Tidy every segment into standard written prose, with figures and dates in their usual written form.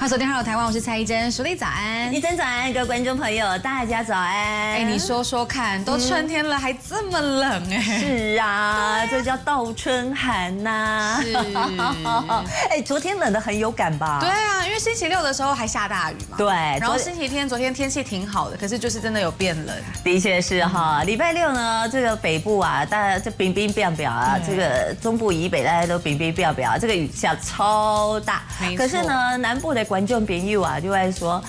欢迎收听《Hello 台湾》，我是蔡依珍，淑丽早安，一珍早安，各位观众朋友，大家早安。哎，你说说看，都春天了，还这么冷哎？是啊，这叫倒春寒呐。是。哎，昨天冷得很有感吧？对啊，因为星期六的时候还下大雨嘛。对。然后星期天，昨天天气挺好的，可是就是真的有变冷。的确是哈，礼拜六呢，这个北部啊，大家就冰冰冰冰啊，这个中部以北大家都冰冰冰冰，这个雨下超大。可是呢，南部的观众朋友啊，就会说。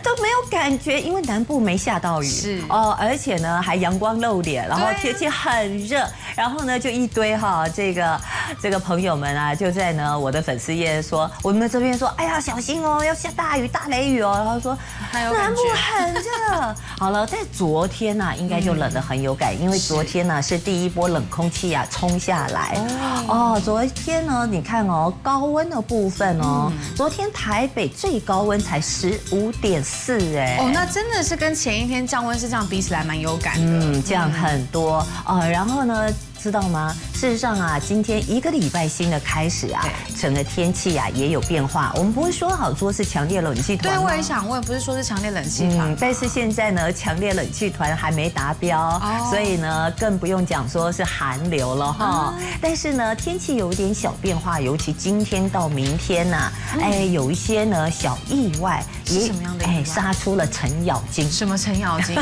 都没有感觉，因为南部没下到雨，是哦，而且呢还阳光露脸，然后天气很热，然后呢就一堆哈这个朋友们啊就在呢我的粉丝页说，我们这边说，哎呀小心哦，要下大雨大雷雨哦，然后说南部很热，好了，在昨天呢应该就冷得很有感，因为昨天呢是第一波冷空气啊冲下来，哦，昨天呢你看哦高温的部分哦，昨天台北最高温才15.4哎，哦，那真的是跟前一天降温是这样比起来蛮有感的，降很多哦。然后呢，知道吗？事实上啊，今天一个礼拜新的开始啊，整个天气啊也有变化。我们不是说好说是强烈冷气团吗？对，我也想问，不是说是强烈冷气团，但是现在呢，强烈冷气团还没达标，所以呢，更不用讲说是寒流了哈。但是呢，天气有一点小变化，尤其今天到明天呐，哎，有一些呢小意外，是什么样的意外？杀出了程咬金。什么程咬金？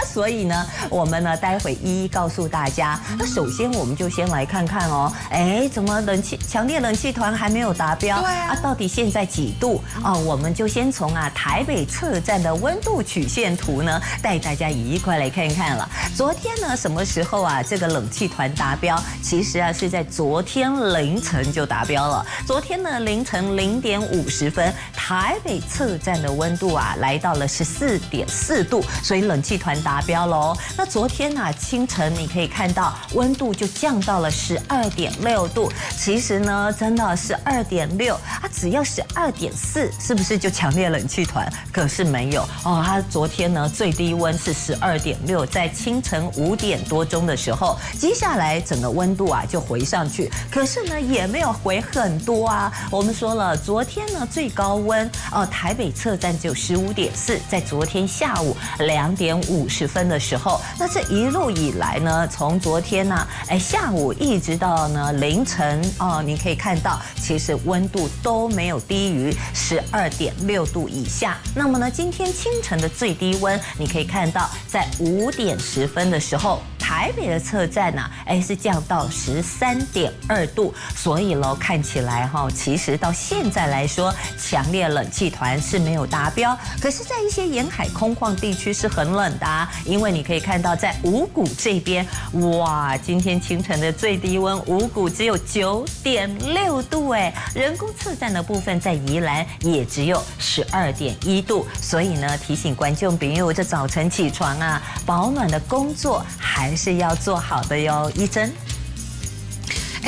所以呢，我们呢待会一一告诉大家。那首先我们就先来看看哦，哎，怎么强烈冷气团还没有达标？对啊，到底现在几度？哦，我们就先从台北车站的温度曲线图呢，带大家一块来看看了。昨天呢，什么时候啊这个冷气团达标？其实啊是在昨天凌晨就达标了。昨天呢凌晨0点50分，台北车站的温度啊来到了14.4度，所以冷气团达标喽。那昨天啊清晨你可以看到温度就降到了12.6度，其实呢真的12.6啊，只要12.4，是不是就强烈冷气团？可是没有哦，它昨天呢最低温是12.6，在清晨5点多钟的时候，接下来整个温度啊就回上去，可是呢也没有回很多啊。我们说了，昨天呢最高温台北车站只有15.4，在昨天下午2点50分的时候，那这一路以来呢，从昨天呢下午一直到呢凌晨你可以看到，其实温度都没有低于12.6度以下。那么呢，今天清晨的最低温，你可以看到在5点10分的时候，台北的车站呢，是降到13.2度。所以喽，看起来其实到现在来说，强烈冷气团是没有达标。可是，在一些沿海空旷地区是很冷的因为你可以看到在五股这边，哇，今天清晨的最低温五股只有9.6度哎，人工测站的部分在宜兰也只有12.1度，所以呢，提醒观众朋友，这早晨起床啊，保暖的工作还是要做好的哟。一珍，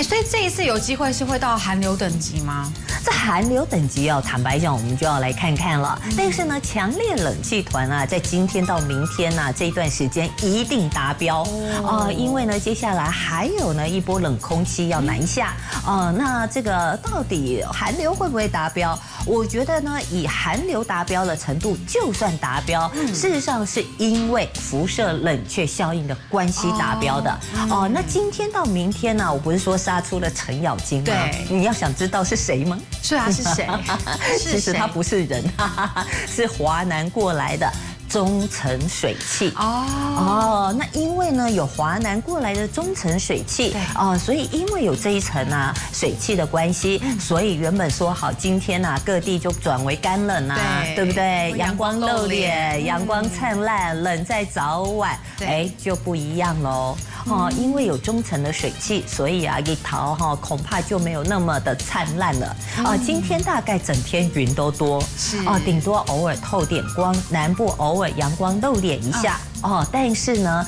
所以这一次有机会是会到寒流等级吗？这寒流等级坦白讲，我们就要来看看了。但是呢，强烈冷气团啊，在今天到明天呢这段时间一定达标因为呢，接下来还有呢一波冷空气要南下那这个到底寒流会不会达标？我觉得呢，以寒流达标的程度，就算达标，事实上是因为辐射冷却效应的关系达标的那今天到明天呢，我不是说杀出了程咬金吗？对，你要想知道是谁吗？是啊，是谁？其实他不是人，是华南过来的中层水汽那因为呢有华南过来的中层水汽所以因为有这一层水汽的关系，所以原本说好今天各地就转为干冷对不对？阳光露脸，阳光灿烂，冷在早晚，就不一样喽。因为有中层的水汽，所以一桃恐怕就没有那么的灿烂了今天大概整天云都多顶多偶尔透点光，南部偶尔阳光露脸一下哦，但是呢，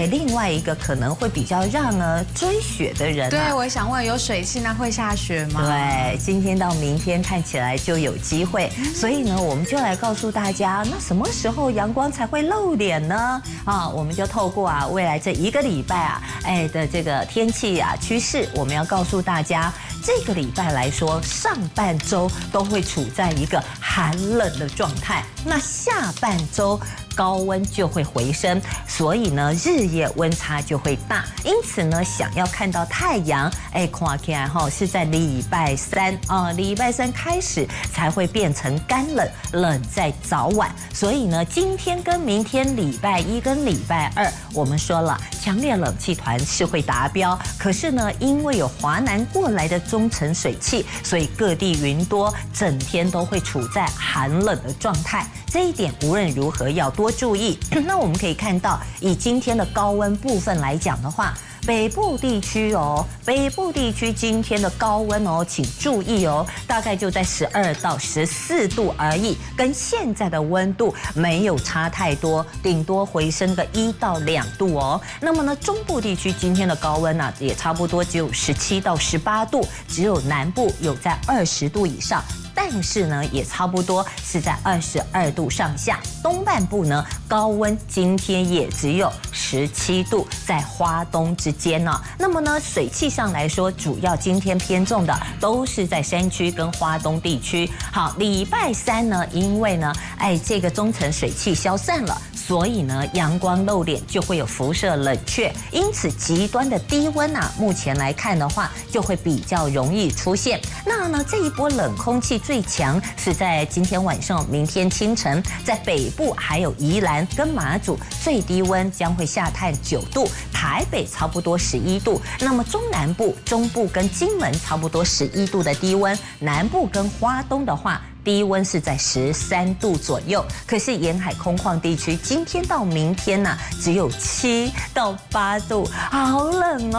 另外一个可能会比较让呢追雪的人、啊，对，我也想问，有水汽那会下雪吗？对，今天到明天看起来就有机会，所以呢，我们就来告诉大家，那什么时候阳光才会露脸呢？啊，我们就透过未来这1个礼拜啊，的这个天气啊趋势，我们要告诉大家，这个礼拜来说，上半周都会处在一个寒冷的状态，那下半周高温就会回升，所以呢，日夜温差就会大。因此呢，想要看到太阳，看起来是在礼拜三啊，礼拜三开始才会变成干冷，冷在早晚。所以呢，今天跟明天礼拜1跟礼拜2，我们说了，强烈冷气团是会达标，可是呢，因为有华南过来的中层水汽，所以各地云多，整天都会处在寒冷的状态。这一点无论如何要多注意。那我们可以看到，以今天的高温部分来讲的话，北部地区北部地区今天的高温请注意大概就在12到14度而已，跟现在的温度没有差太多，顶多回升个1到2度那么呢，中部地区今天的高温也差不多只有17到18度，只有南部有在20度以上。但是呢，也差不多是在22度上下。东半部呢，高温今天也只有17度，在花东之间呢。那么呢，水汽上来说，主要今天偏重的都是在山区跟花东地区。好，礼拜三呢，因为呢，这个中层水汽消散了，所以呢，阳光露脸就会有辐射冷却，因此极端的低温目前来看的话，就会比较容易出现。那呢，这一波冷空气最强是在今天晚上、明天清晨，在北部还有宜兰跟马祖，最低温将会下探9度，台北差不多11度。那么中南部、中部跟金门差不多11度的低温，南部跟花东的话，低温是在13度左右，可是沿海空旷地区今天到明天只有7到8度，好冷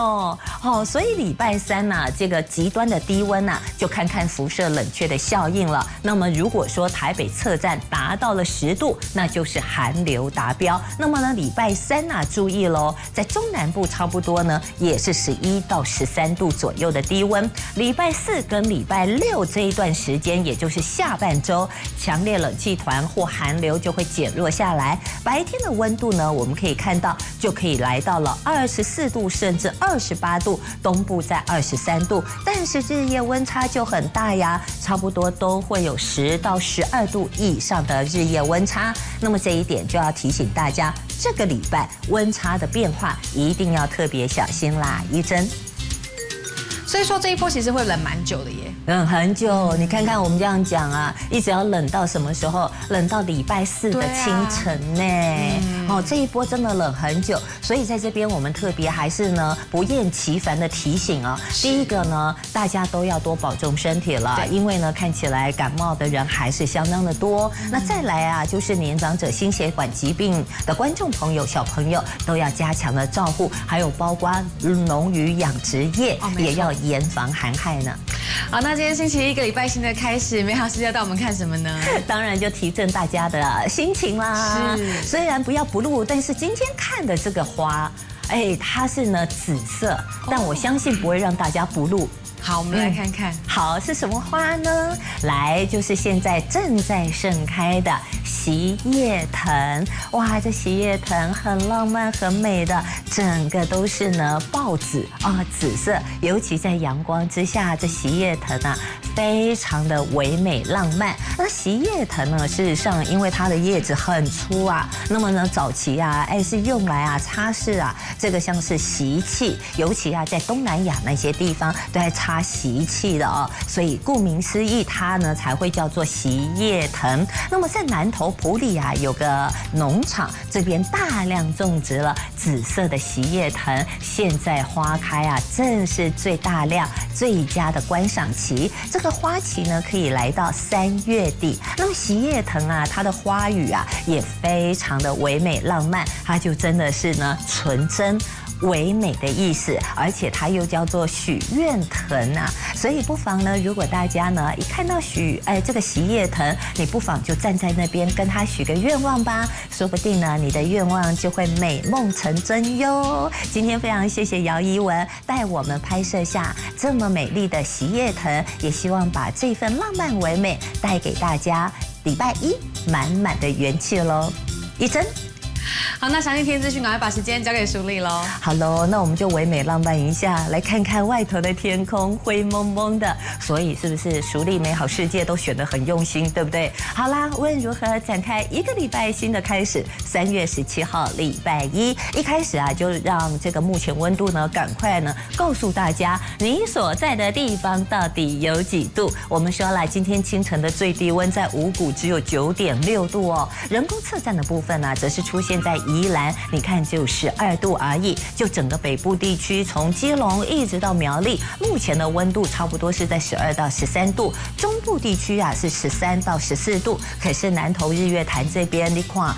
好，所以礼拜三这个极端的低温就看看辐射冷却的效应了。那么如果说台北测站达到了10度，那就是寒流达标。那么呢，礼拜三注意咯，在中南部差不多呢也是11到13度左右的低温。礼拜4跟礼拜6这一段时间，也就是下半周，强烈冷气团或寒流就会减弱下来。白天的温度呢，我们可以看到就可以来到了24度甚至28度，东部在23度，但是日夜温差就很大呀，差不多都会有10到12度以上的日夜温差。那么这一点就要提醒大家，这个礼拜温差的变化一定要特别小心啦，一真。所以说这一波其实会冷蛮久的耶。很久。你看看我们这样讲一直要冷到什么时候？冷到礼拜4的清晨呢。这一波真的冷很久，所以在这边我们特别还是呢不厌其烦的提醒第一个呢，大家都要多保重身体了，因为呢看起来感冒的人还是相当的多。那再来就是年长者、心血管疾病的观众朋友、小朋友都要加强的照护，还有包括农渔养殖业也要严防寒害呢。好，那今天星期1，一个礼拜新的开始，美好世界带我们看什么呢？当然就提振大家的心情啦。虽然不要不录，但是今天看的这个花，它是呢紫色，但我相信不会让大家不录。好，我们来看看。好，是什么花呢？来，就是现在正在盛开的席叶藤。哇，这席叶藤很浪漫、很美的，整个都是呢豹紫紫色，尤其在阳光之下，这席叶藤非常的唯美浪漫。那席叶藤呢，事实上因为它的叶子很粗那么呢早期是用来擦拭这个像是习气，尤其在东南亚那些地方都在擦习气的所以顾名思义，它呢才会叫做席叶藤。那么在南投埔里有个农场，这边大量种植了紫色的席叶藤，现在花开正是最大量、最佳的观赏期。这个花期呢可以来到3月底。那么席叶藤它的花语也非常的唯美浪漫，它就真的是呢纯真唯美的意思，而且它又叫做许愿藤啊，所以不妨呢，如果大家呢一看到这个洗叶藤，你不妨就站在那边跟他许个愿望吧，说不定呢你的愿望就会美梦成真哟。今天非常谢谢姚怡文带我们拍摄下这么美丽的洗叶藤，也希望把这份浪漫唯美带给大家。礼拜一满满的元气喽，一真。好，那详细天资讯赶快把时间交给淑丽喽。好喽，那我们就唯美浪漫一下，来看看外头的天空灰蒙蒙的，所以是不是淑丽美好世界都选得很用心，对不对？好啦，无论如何展开一个礼拜新的开始，3月17号礼拜一，一开始啊就让这个目前温度呢赶快呢告诉大家你所在的地方到底有几度。我们说了，今天清晨的最低温在五股只有9.6度哦，人工测站的部分呢则是出现在宜兰，你看只有12度而已。就整个北部地区，从基隆一直到苗栗，目前的温度差不多是在12到13度。中部地区啊是13到14度，可是南投日月潭这边你看，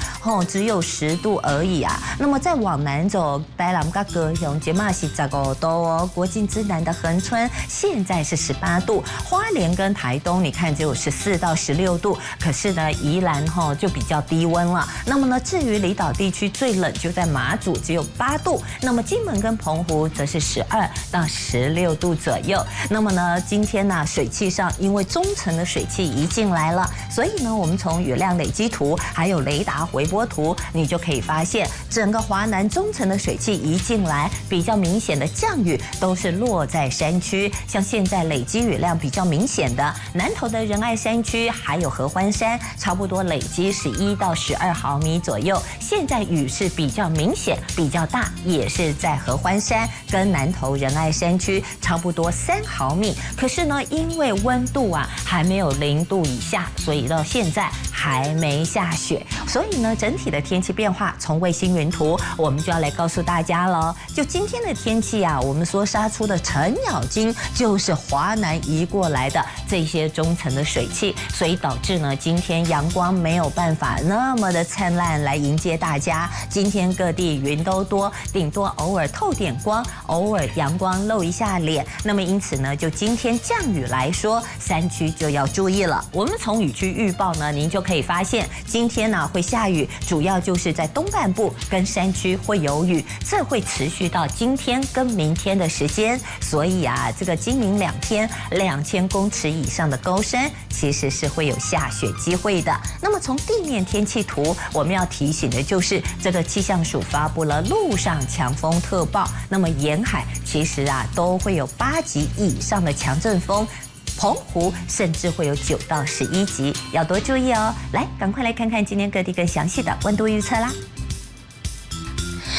只有10度而已啊。那么再往南走，台南跟高雄今嘛是15度哦。国境之南的恒春现在是18度，花莲跟台东你看只有14到16度，可是呢宜兰就比较低温了。那么呢，至于离岛地区最冷就在马祖，只有8度。那么金门跟澎湖则是12到16度左右。那么呢，今天呢水汽上，因为中层的水汽移进来了，所以呢，我们从雨量累积图还有雷达回波图，你就可以发现，整个华南中层的水汽移进来，比较明显的降雨都是落在山区。像现在累积雨量比较明显的南投的仁爱山区，还有合欢山，差不多累积11到12毫米左右。现在雨是比较明显、比较大，也是在合欢山跟南投仁爱山区差不多3毫米。可是呢，因为温度啊还没有0度以下，所以到现在还没下雪。所以呢，整体的天气变化，从卫星云图我们就要来告诉大家了。就今天的天气啊，我们所杀出的程咬金就是华南移过来的这些中层的水汽，所以导致呢，今天阳光没有办法那么的灿烂来迎接大家。今天各地云都多，顶多偶尔透点光，偶尔阳光露一下脸。那么因此呢，就今天降雨来说，山区就要注意了。我们从雨区预报呢，您就可以发现，今天呢会下雨，主要就是在东半部跟山区会有雨，这会持续到今天跟明天的时间。所以啊，这个今明2天2000公尺以上的高山，其实是会有下雪机会的。那么从地面天气图，我们要提醒的就是这个气象署发布了陆上强风特报，那么沿海其实啊都会有8级以上的强阵风。澎湖甚至会有9到11级，要多注意哦。来，赶快来看看今天各地更详细的温度预测啦。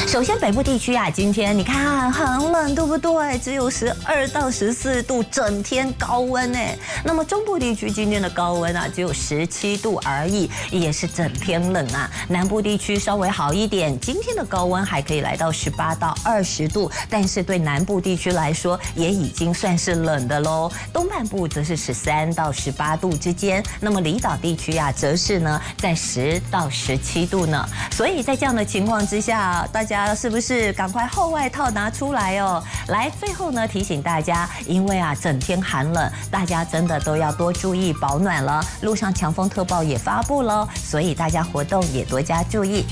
首先，北部地区啊，今天你看很冷，对不对？只有12到14度，整天高温哎。那么中部地区今天的高温啊，只有17度而已，也是整天冷啊。南部地区稍微好一点，今天的高温还可以来到18到20度，但是对南部地区来说，也已经算是冷的喽。东半部则是13到18度之间，那么离岛地区啊，则是呢在10到17度呢。所以在这样的情况之下，大家是不是赶快厚外套拿出来哦？来，最后呢提醒大家，因为啊整天寒冷，大家真的都要多注意保暖了。陆上强风特报也发布了，所以大家活动也多加注意。